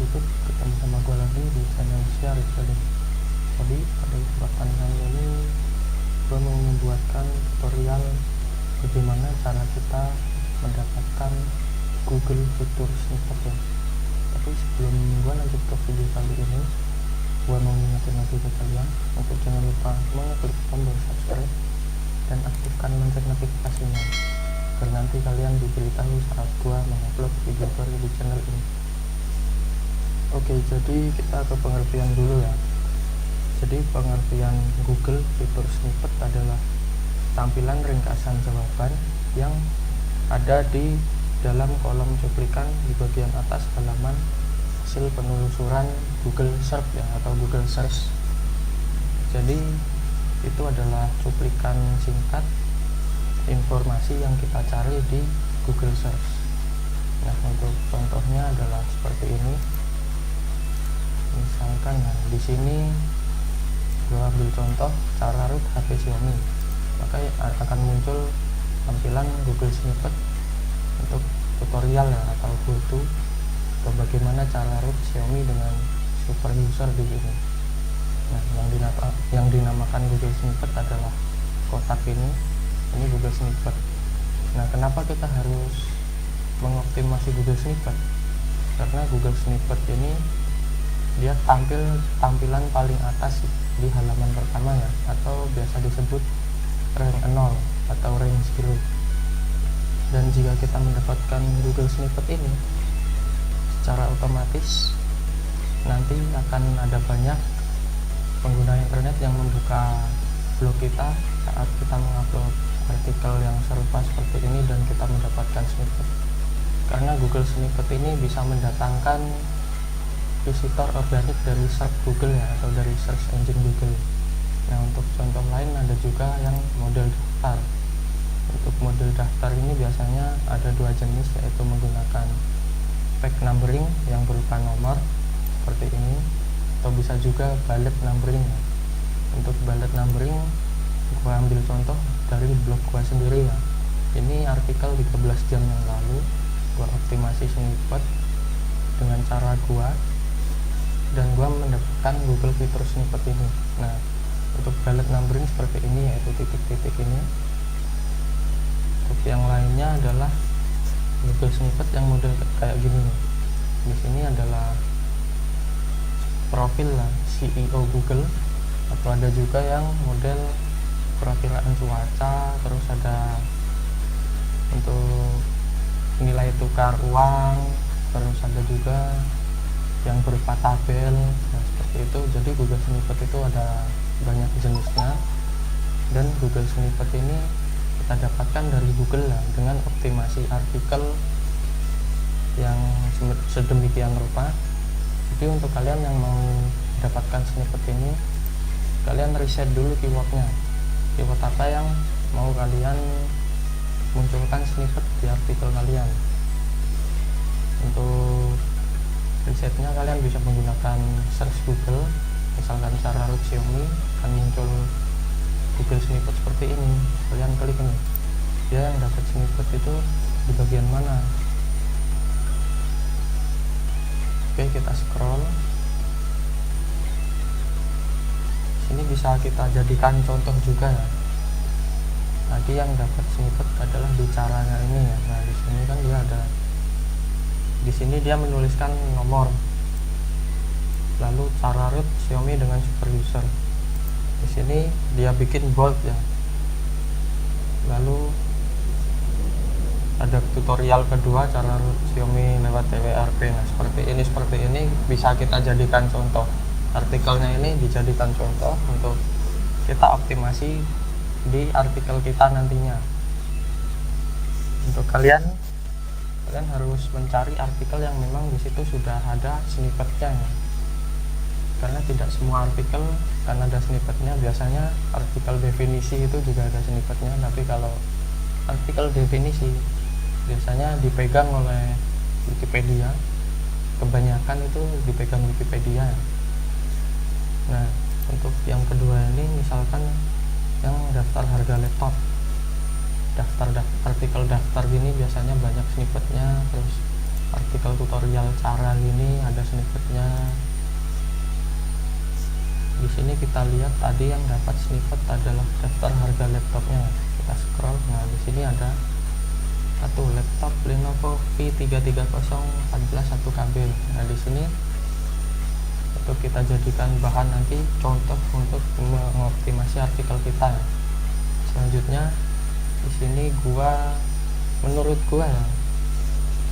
YouTube, ketemu sama gue lagi di channel Syarif tadi. Jadi pada kesempatan kali ini gue mau membuatkan tutorial bagaimana cara kita mendapatkan Google fitur snippet ya. Tapi sebelum gue lanjut ke video kali ini, gue mau ngingetin lagi ke kalian untuk jangan lupa mengklik tombol subscribe dan aktifkan lonceng notifikasinya agar nanti kalian diberitahu saat gue mengupload video baru di channel ini. Oke, jadi kita ke pengertian dulu ya. Jadi pengertian Google fitur snippet adalah tampilan ringkasan jawaban yang ada di dalam kolom cuplikan di bagian atas halaman hasil penelusuran Google Search ya, atau Google Search. Jadi itu adalah cuplikan singkat informasi yang kita cari di Google Search. Nah, untuk contohnya adalah seperti ini. Misalkan di sini gue ambil contoh cara root HP Xiaomi, maka akan muncul tampilan Google Snippet untuk tutorial ya, atau how-to atau bagaimana cara root Xiaomi dengan super user di sini. Nah, yang dinamakan Google Snippet adalah kotak ini Google Snippet. Nah, kenapa kita harus mengoptimasi Google Snippet? Karena Google Snippet ini dia tampilan paling atas di halaman pertama ya, atau biasa disebut rank 0 atau rank 0. Dan jika kita mendapatkan Google Snippet ini, secara otomatis nanti akan ada banyak pengguna internet yang membuka blog kita saat kita mengupload artikel yang serupa seperti ini dan kita mendapatkan snippet. Karena Google Snippet ini bisa mendatangkan visitor organik dari search Google ya, atau dari search engine Google. Nah, untuk contoh lain ada juga yang model daftar. Untuk model daftar ini biasanya ada dua jenis, yaitu menggunakan pack numbering yang berupa nomor seperti ini, atau bisa juga bullet numbering ya. Untuk bullet numbering gua ambil contoh dari blog gua sendiri ya. Ini artikel 13 jam yang lalu gua optimasi snippet dengan cara gua, dan gua mendapatkan Google fitur snippet ini. Nah, untuk bullet numbering seperti ini, yaitu titik-titik ini. Untuk yang lainnya adalah Google snippet yang model kayak gini. Di sini adalah profil lah CEO Google, atau ada juga yang model perakiraan cuaca, terus ada untuk nilai tukar uang, terus ada juga yang berupa tabel. Nah, seperti itu. Jadi Google Snippet itu ada banyak jenisnya, dan Google Snippet ini kita dapatkan dari Google lah, dengan optimasi artikel yang sedemikian rupa. Jadi untuk kalian yang mau dapatkan snippet ini, kalian riset dulu keywordnya, keyword apa yang mau kalian munculkan snippet di artikel kalian. Untuk risetnya kalian bisa menggunakan search Google, misalkan cara root Xiaomi, akan muncul Google Snippet seperti ini. Kalian klik ini, dia yang dapat snippet itu di bagian mana. Oke, kita scroll. Sini bisa kita jadikan contoh juga ya. Tadi yang dapat snippet adalah di caranya ini ya. Nah, di sini kan dia ada, di sini dia menuliskan nomor, lalu cara root Xiaomi dengan super user. Di sini dia bikin bold ya. Lalu ada tutorial kedua, cara root Xiaomi lewat TWRP. Nah, seperti ini bisa kita jadikan contoh. Artikelnya ini dijadikan contoh untuk kita optimasi di artikel kita nantinya. Untuk kalian harus mencari artikel yang memang di situ sudah ada snippetnya ya. Karena tidak semua artikel kan ada snippetnya. Biasanya artikel definisi itu juga ada snippetnya, tapi kalau artikel definisi biasanya dipegang oleh Wikipedia, kebanyakan itu dipegang Wikipedia. Nah, untuk yang kedua ini misalkan yang daftar harga laptop, artikel daftar gini biasanya banyak snippetnya, terus artikel tutorial cara ini ada snippetnya. Di sini kita lihat tadi yang dapat snippet adalah daftar harga laptopnya. Kita scroll, nah di sini ada satu laptop Lenovo V330 14 1KB. Nah di sini untuk kita jadikan bahan nanti contoh untuk mengoptimasi artikel kita ya. Selanjutnya di sini menurut gua ya,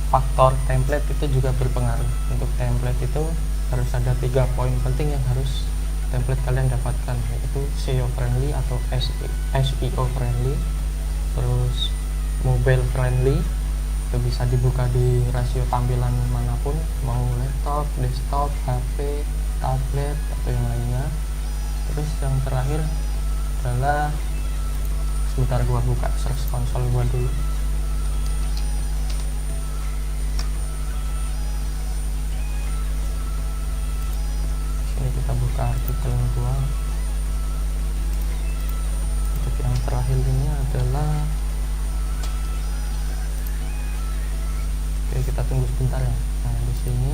faktor template itu juga berpengaruh. Untuk template itu harus ada 3 poin penting yang harus template kalian dapatkan, yaitu SEO friendly atau SEO friendly, terus mobile friendly, itu bisa dibuka di rasio tampilan manapun, mau laptop, desktop, HP, tablet atau yang lainnya. Terus yang terakhir adalah, sebentar gua buka search console gua dulu. Sini kita buka artikel gua. Untuk yang terakhir ini adalah, oke kita tunggu sebentar ya. Nah di sini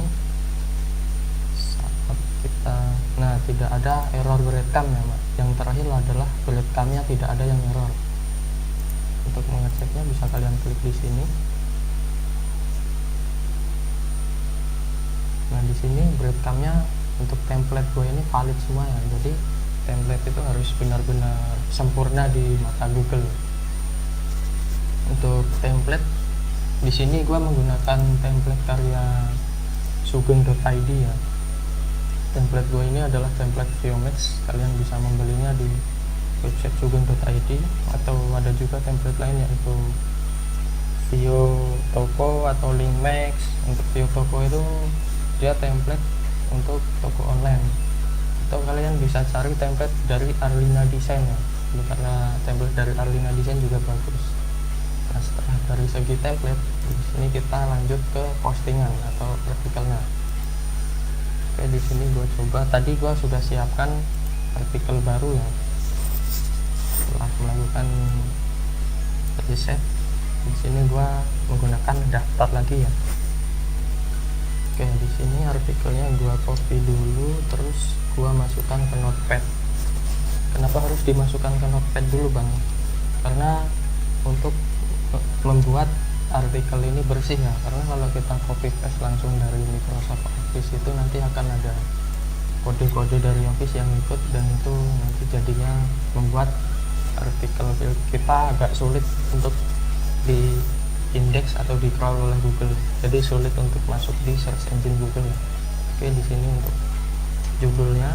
saat kita, nah tidak ada error breadcrumb ya Mak. Yang terakhir adalah breadcrumbnya tidak ada yang error. Untuk mengeceknya bisa kalian klik di sini. Nah di sini breadcrumbnya untuk template gue ini valid semua ya. Jadi template itu harus benar-benar sempurna di mata Google. Untuk template di sini gue menggunakan template karya sugeng.id ya. Template gue ini adalah template Viomax. Kalian bisa membelinya di website sugeng.id, atau ada juga template lain yaitu Vio Toko atau Linkmax. Untuk Vio Toko itu dia template untuk toko online, atau kalian bisa cari template dari Arlina Design ya, karena template dari Arlina Design juga bagus. Nah setelah dari segi template, di sini kita lanjut ke postingan atau artikelnya. Oke di sini gue coba, tadi gue sudah siapkan artikel baru ya. Setelah melakukan reset, di sini gue menggunakan daftar lagi ya. Oke di sini artikelnya gue copy dulu, terus gue masukkan ke notepad. Kenapa harus dimasukkan ke notepad dulu bang? Karena untuk membuat artikel ini bersih ya, karena kalau kita copy paste langsung dari Microsoft Office itu nanti akan ada kode-kode dari Office yang ikut, dan itu nanti jadinya membuat artikel kita agak sulit untuk di indeks atau di crawl oleh Google, jadi sulit untuk masuk di search engine Google ya. Oke di sini untuk judulnya,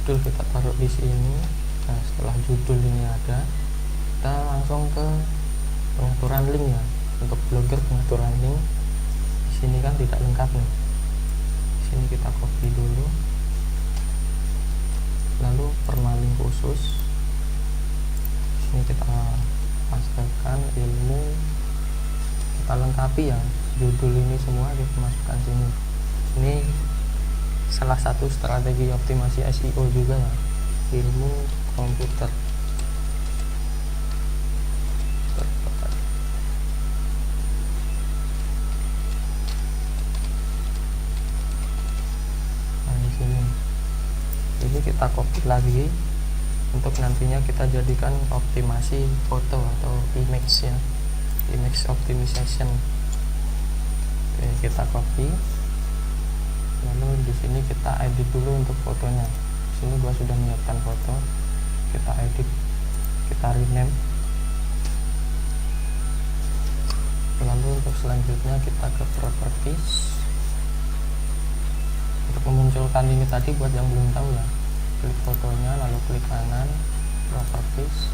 judul kita taruh di sini. Nah setelah judul ini ada, kita langsung ke pengaturan link ya. Untuk blogger pengaturan link di sini kan tidak lengkap nih. Di sini kita copy dulu, lalu permalink khusus di sini kita pastikan ilmu, kita lengkapi ya, judul ini semua kita masukkan sini. Ini salah satu strategi optimasi SEO juga ya, ilmu komputer. Nah di sini ini kita copy lagi untuk nantinya kita jadikan optimasi foto atau image ya, image optimization. Oke kita copy, lalu di sini kita edit dulu untuk fotonya. Di sini gua sudah menyiapkan foto, kita edit, kita rename. Lalu untuk selanjutnya kita ke properties. Untuk memunculkan ini tadi, buat yang belum tahu ya, klik fotonya lalu klik kanan properties,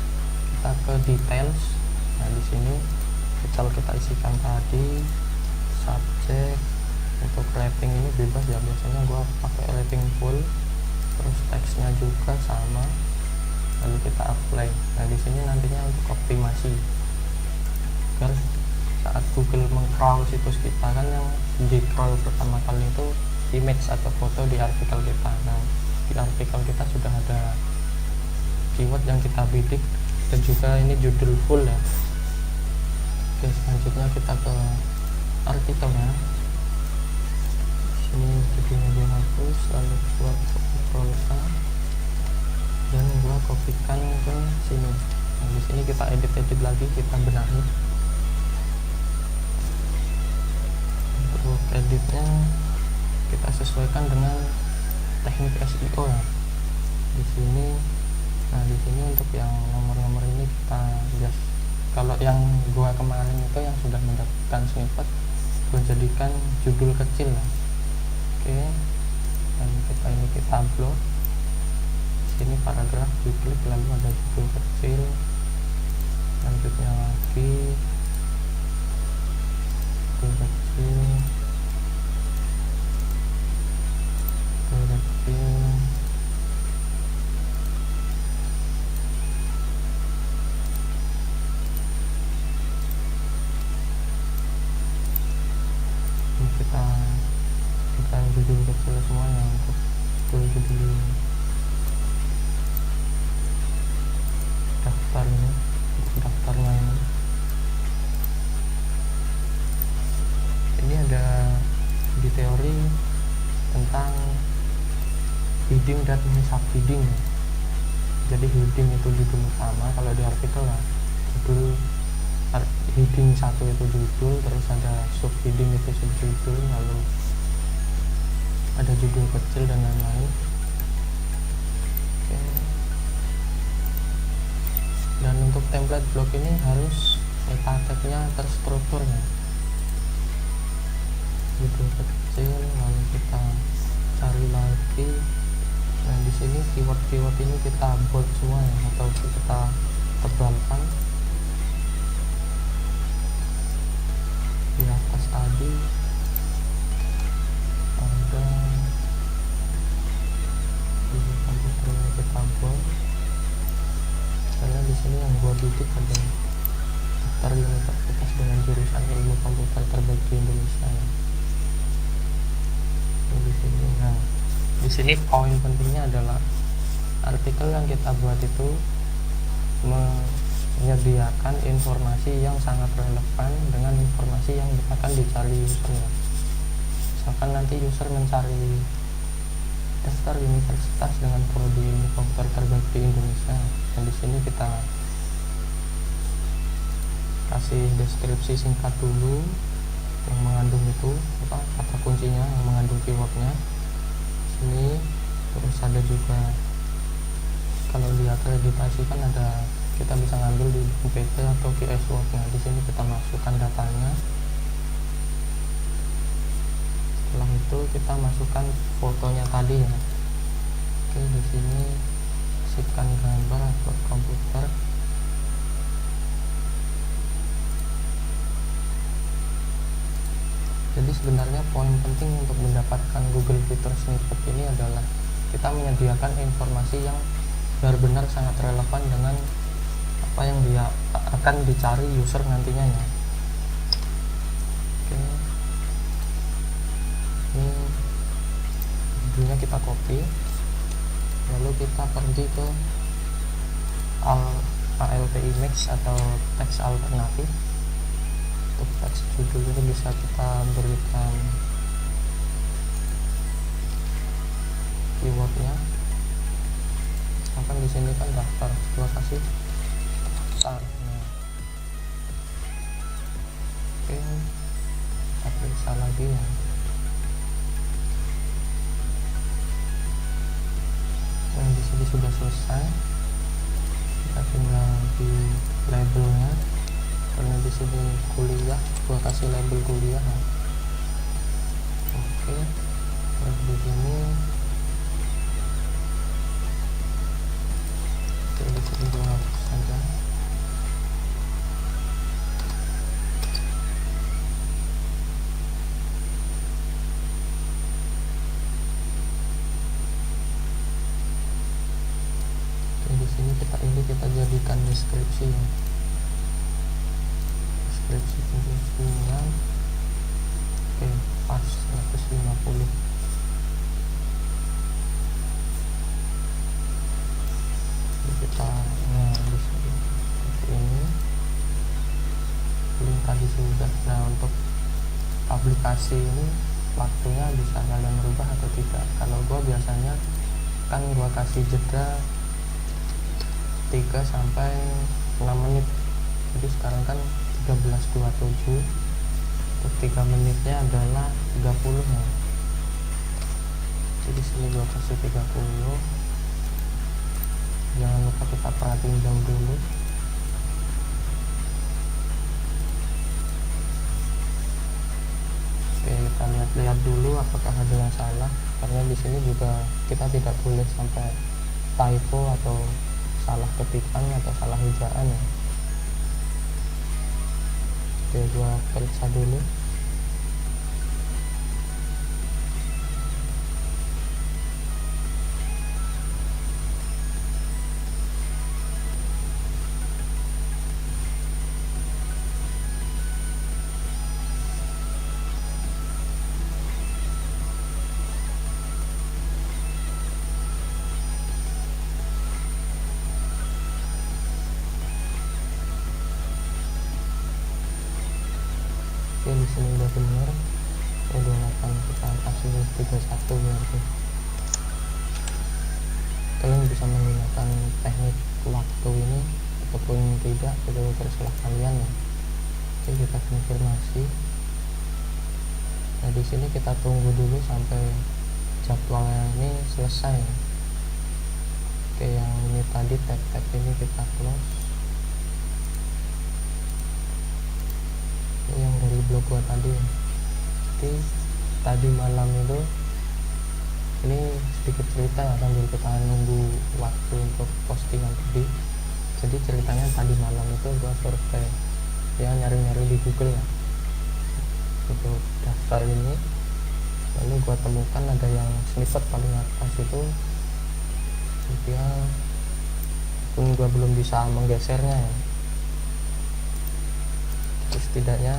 kita ke details. Nah di sini kita isikan tadi subjek. Untuk rating ini bebas ya, biasanya gua pakai rating full, terus teksnya juga sama, lalu kita apply. Nah di sini nantinya untuk optimasi agar saat Google meng-crawl situs kita, kan yang di crawl pertama kali itu image atau foto di artikel kita. Nah di artikel kita sudah ada keyword yang kita bidik, dan juga ini judul full ya. Oke, selanjutnya kita ke artikelnya. Sini judulnya gue hapus, lalu gua Ctrl A dan gua kopikan ke sini. Nah, di sini kita edit lagi, kita benahi. Untuk editnya kita sesuaikan dengan teknik SEO ya. Di sini, nah di sini untuk yang nomor-nomor ini kita just, kalau yang gua kemarin itu yang sudah mendapatkan snippet, gua jadikan judul kecil ya. Oke, dan kita upload. Sini paragraf, diklik lalu ada judul kecil, selanjutnya lagi judul kecil, ini kita judul kecil semuanya untuk judul daftar ini, untuk daftarnya ini ada di teori tentang heading dan subheading. Jadi heading itu judul utama, kalau di artikel lah judul heading 1 itu judul, terus ada subheading itu subjudul, lalu ada judul kecil dan lain-lain. Oke. Dan untuk template blog ini harus meta tag-nya terstruktur ya. Judul kecil, lalu kita cari lagi. Nah di sini keyword ini kita bold semua ya, atau kita tebalkan. Di atas tadi ada di komputer kita bold, karena di sini yang gua bidik ada daftar universitas dengan jurusan ilmu komputer terbaik di Indonesia ya. Di sini, nah di sini poin pentingnya adalah artikel yang kita buat itu menyediakan informasi yang sangat relevan dengan informasi yang akan dicari usernya. Misalkan nanti user mencari daftar universitas dengan prodi ilmu komputer terbaik di Indonesia. Nah di sini kita kasih deskripsi singkat dulu yang mengandung itu kata kuncinya, yang mengandung keywordnya. Sini terus ada juga kalau di akreditasi kan ada, kita bisa ngambil di UPT atau QS Word. Nah di sini kita masukkan datanya. Setelah itu kita masukkan fotonya tadi ya. Oke, di sini sisipkan gambar atau komputer. Jadi sebenarnya poin penting untuk mendapatkan Google Fitur Snippet ini adalah kita menyediakan informasi yang benar-benar sangat relevan dengan apa yang dia akan dicari user nantinya ya. Oke, ini judulnya kita copy, lalu kita pergi ke ALT Image atau teks alternatif. Untuk teks judul ini bisa kita berikan keywordnya. Misalkan di sini kan daftar, gua kasih daftar. Nah. Oke, kita periksa lagi ya. Nah di sini sudah selesai. Kita tinggal di labelnya. Karena di sini kuliah, gua kasih label kuliah. Oke, terus di sini, di sini gua hapus saja. Oke, di sini kita jadikan deskripsi ya. Deskripsi 79. Oke, pas 150. Jadi kita di sini seperti ini. Link sudah. Nah, untuk publikasi ini waktunya bisa kalian merubah atau tidak. Kalau gua biasanya kan gua kasih jeda 3 sampai 6 menit. Jadi sekarang kan 13.27, untuk 3 menitnya adalah 30 ya. Jadi sini gua kasih 30. Jangan lupa kita perhatiin jam dulu. Oke, kita lihat dulu apakah ada yang salah, karena di sini juga kita tidak boleh sampai typo atau salah ketikan atau salah ejaan ya. Oke, gua periksa dulu. Oke, di sini udah benar. 28 kita kasih 31 berarti. Kalian bisa menggunakan teknik waktu ini ataupun tidak, itu terserah kalian ya. Oke, kita konfirmasi. Nah, di sini kita tunggu dulu sampai jadwalnya ini selesai. Oke, yang ini tadi tab-tab ini kita close. Ini yang dari blog gua tadi. Jadi tadi malam itu, ini sedikit cerita ya, sambil kita nunggu waktu untuk postingan tadi. Jadi ceritanya tadi malam itu gua survei ya, nyari-nyari di Google ya untuk daftar ini. Lalu gua temukan ada yang snippet paling atas itu dia pun gua belum bisa menggesernya ya. Terus setidaknya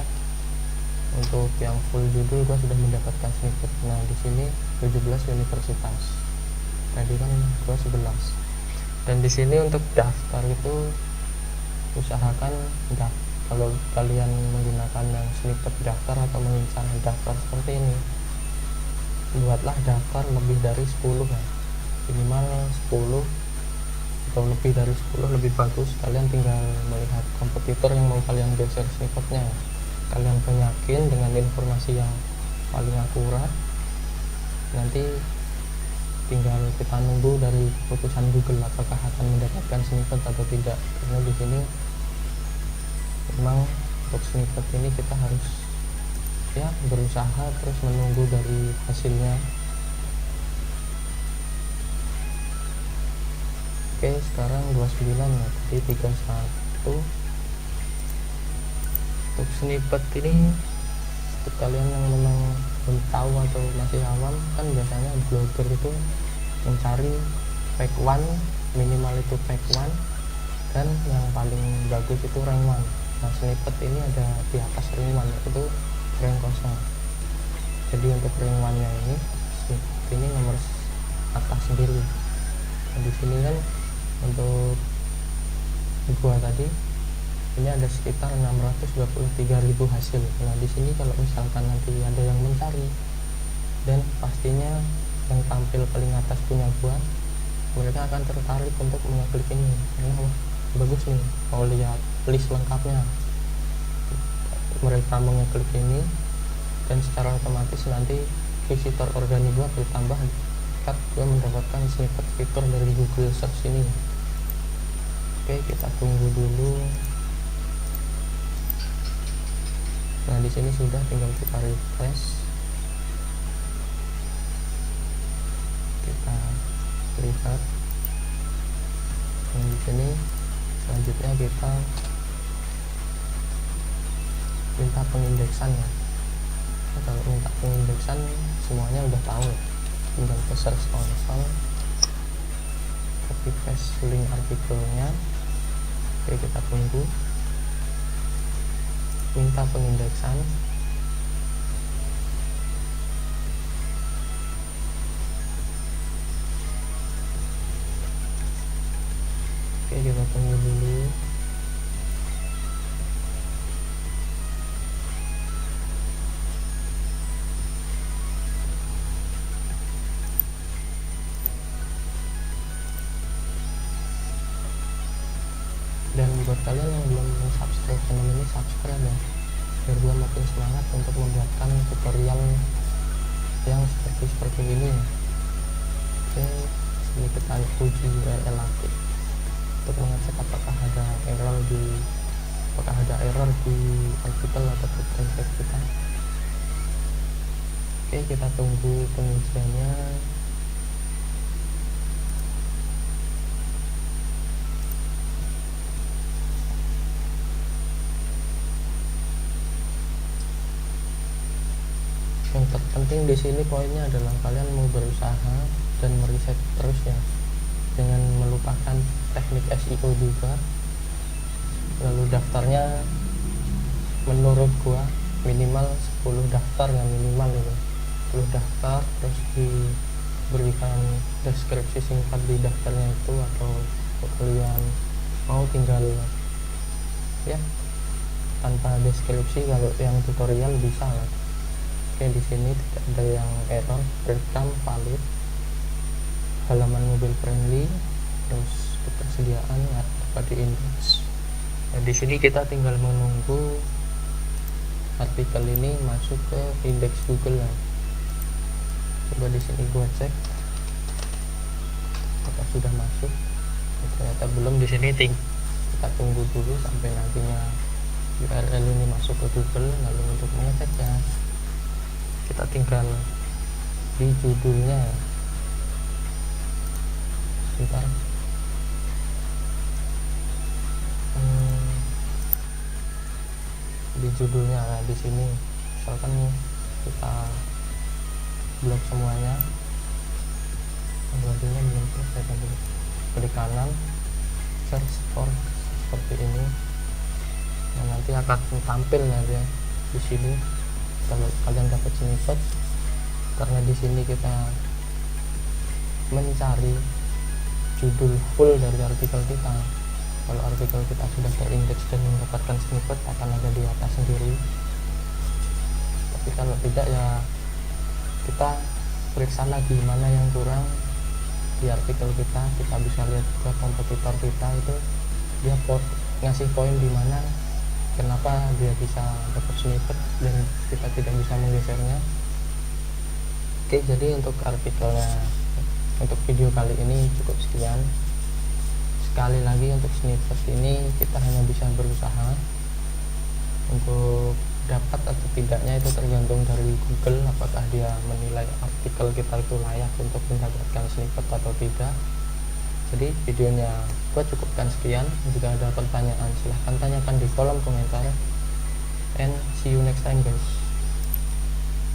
untuk yang full judul gua sudah mendapatkan snippet. Nah, di sini 17 universitas. Tadi kan gua 11. Dan di sini untuk daftar itu usahakan kalau kalian menggunakan yang snippet daftar atau mengincar daftar seperti ini, buatlah daftar lebih dari 10 ya. Minimal 10 atau lebih dari 10 lebih bagus. Kalian tinggal melihat kompetitor yang mau kalian geser snippetnya. Kalian yakin dengan informasi yang paling akurat, nanti tinggal kita nunggu dari keputusan Google apakah akan mendapatkan snippet atau tidak. Karena di sini memang untuk snippet ini kita harus ya berusaha terus menunggu dari hasilnya. Oke, sekarang 29 ya, tadi 31. Untuk snippet ini, untuk kalian yang memang belum tahu atau masih awam, kan biasanya blogger itu mencari page 1, minimal itu page 1, dan yang paling bagus itu rank 1. Nah, snippet ini ada di atas rank 1, itu rank 0. Jadi untuk rank 1 nya ini, snippet ini nomor atas sendiri. Nah, di sini kan untuk gua tadi ini ada sekitar 623.000 hasil. Nah, di sini kalau misalkan nanti ada yang mencari, dan pastinya yang tampil paling atas punya gua, mereka akan tertarik untuk mengeklik ini karena wah, bagus nih, mau lihat list lengkapnya. Mereka mengeklik ini, dan secara otomatis nanti visitor organik gua bertambah ketika gua mendapatkan snippet fitur dari Google Search ini. Oke, kita tunggu dulu. Nah, di sini sudah, tinggal kita refresh. Kita lihat. Dan di sini selanjutnya kita minta pengindeksan ya. Nah, kalau minta pengindeksan semuanya udah tahu ya. Tinggal ke search console, copy paste link artikelnya. Oke, kita tunggu. Minta pengindeksan. Oke, kita tunggu dulu. buat kalian yang belum subscribe channel ini, subscribe ya, biar gue makin semangat untuk membuatkan tutorial yang seperti ini ya. Oke, ini kita uji URL lagi untuk mengecek apakah ada error di artikel atau template kita. Oke, kita tunggu pengujiannya. Yang terpenting di sini poinnya adalah kalian mau berusaha dan meriset terus ya, dengan melupakan teknik SEO juga. Lalu daftarnya menurut gua minimal 10 daftar ya, minimal itu 10 daftar, terus diberikan deskripsi singkat di daftarnya itu, atau kalian mau tinggal ya tanpa deskripsi. Kalau yang tutorial bisa lah. Oke, di sini tidak ada yang error, rekam valid, halaman mobile friendly, terus ketersediaan dapat di indeks. Nah, di sini kita tinggal menunggu artikel ini masuk ke indeks Google ya. Coba di sini gua cek apakah sudah masuk. Ternyata belum. Di sini kita tunggu dulu sampai nantinya URL ini masuk ke Google. Lalu untuk mengeceknya kita tinggal di judulnya ya. Sebentar. Di judulnya, nah di sini misalkan kita blok semuanya, artinya belum selesai tadi. Klik kanan, search for seperti ini. Nah, nanti akan tampil ya di sini kalau kalian dapat snippet, karena di sini kita mencari judul full dari artikel kita. Kalau artikel kita sudah terindeks dan mendapatkan snippet, akan ada di atas sendiri. Tapi kalau tidak ya kita periksa lagi mana yang kurang di artikel kita. Kita bisa lihat juga kompetitor kita itu dia ngasih poin di mana, kenapa dia bisa dapat snippet dan kita tidak bisa menggesernya. Oke, jadi untuk artikelnya, untuk video kali ini cukup sekian. Sekali lagi, untuk snippet ini kita hanya bisa berusaha. Untuk dapat atau tidaknya itu tergantung dari Google, apakah dia menilai artikel kita itu layak untuk mendapatkan snippet atau tidak. Jadi videonya gua cukupkan sekian. Jika ada pertanyaan silahkan tanyakan di kolom komentar, and see you next time guys.